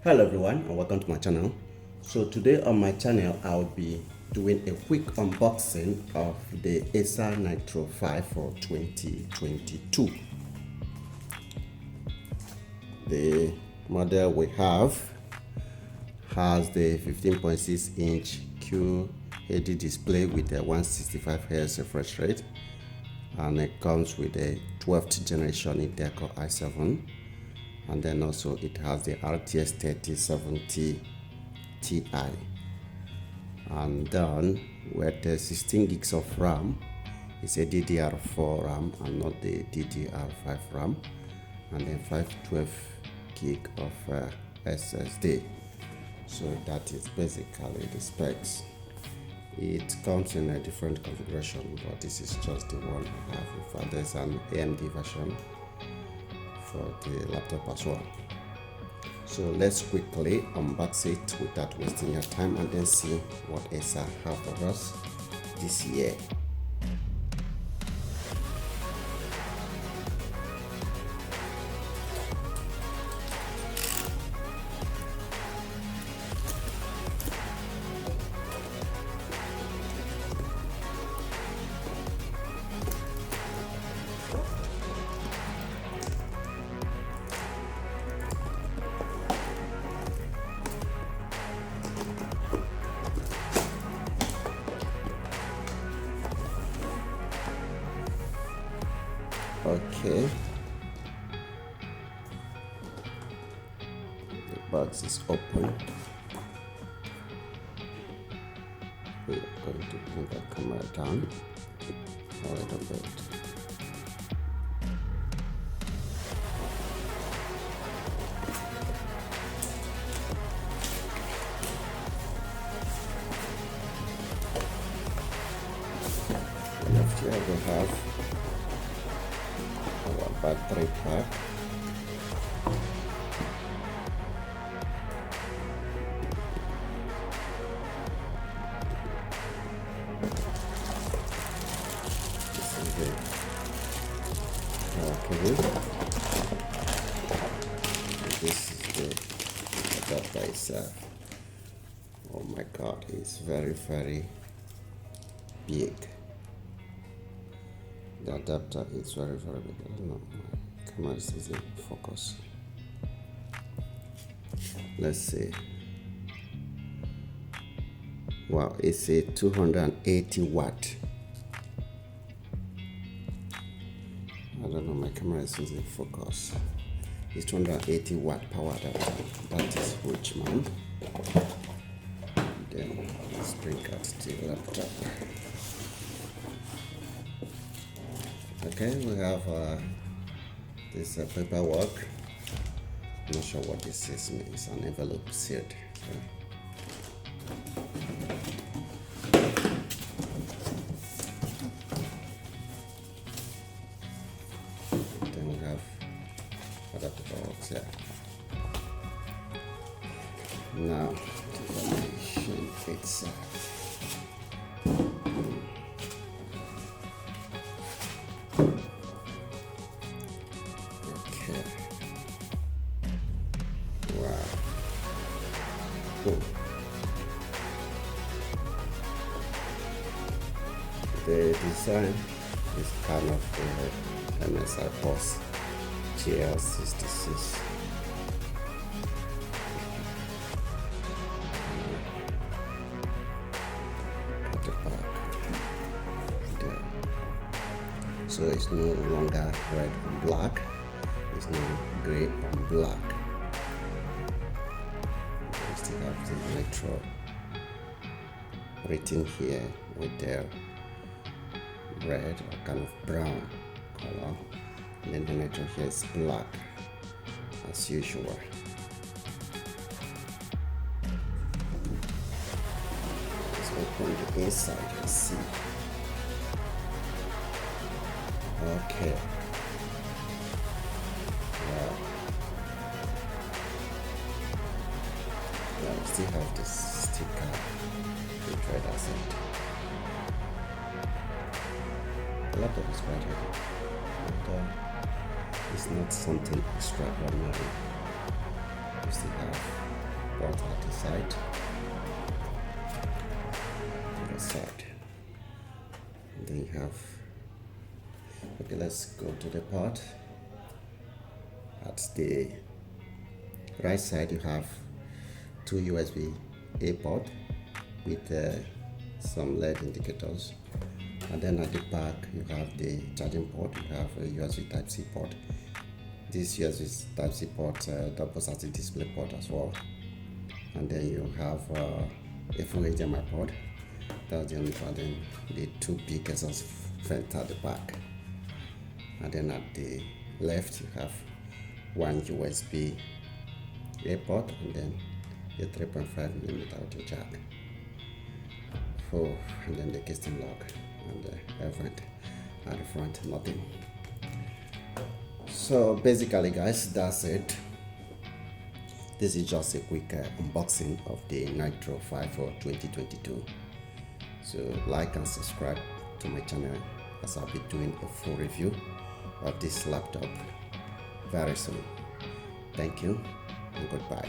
Hello everyone and welcome to my channel. So today on my channel I'll be doing a quick unboxing of the Acer Nitro 5 for 2022. The model we have has the 15.6 inch QHD display with a 165Hz refresh rate, and it comes with a 12th generation Intel Core i7, and then also it has the RTS 3070 Ti, and then with the 16 gigs of RAM. It's a DDR4 RAM and not the DDR5 RAM, and then 512 gig of SSD. So that is basically the specs. It comes in a different configuration, but this is just the one I have. In fact, there's an AMD version for the laptop as well. So let's quickly unbox it without wasting your time and then see what Acer have for us this year. Okay, the box is open. We are going to bring the camera down a little bit. Left here we have our battery pack. This is the power cable. This is the adapter itself. Oh my god, it's very big. The adapter is very big. I don't know, my camera is in focus. Let's see. Wow, it's a 280 watt. I don't know, my camera is in focus. It's 280 watt power adapter. That is rich, man. Then let's bring out the laptop. Okay, we have this paperwork. I'm not sure what this is. It's an envelope sealed. Then we have other paperwork here. Now, the information itself. Wow. Cool. The design is kind of the MSI Boss GL66. At the back. There. So it's no longer red and black. It's now gray and black. We still have the Nitro written here with their red or kind of brown color, and then the Nitro here is black as usual. Let's open the inside and see. Okay. Yeah, we still have this sticker with red accent. The laptop is quite heavy, but it's not something extraordinary. We still have port at the side. And then you have, okay, let's go to the port. At the right side you have two USB A port with some LED indicators, and then at the back you have the charging port. You have a USB Type-C port. This USB Type-C port doubles as a display port as well, and then you have a full HDMI port. That's the only part. Then the two big exhaust vents at the back, and then at the left you have one USB A port and then a 3.5mm audio jack. Oh, and then the keystone lock and the air vent at the front, nothing. So basically guys, that's it. This is just a quick unboxing of the Nitro 5 for 2022. So like and subscribe to my channel, as I'll be doing a full review of this laptop very soon. Thank you and goodbye.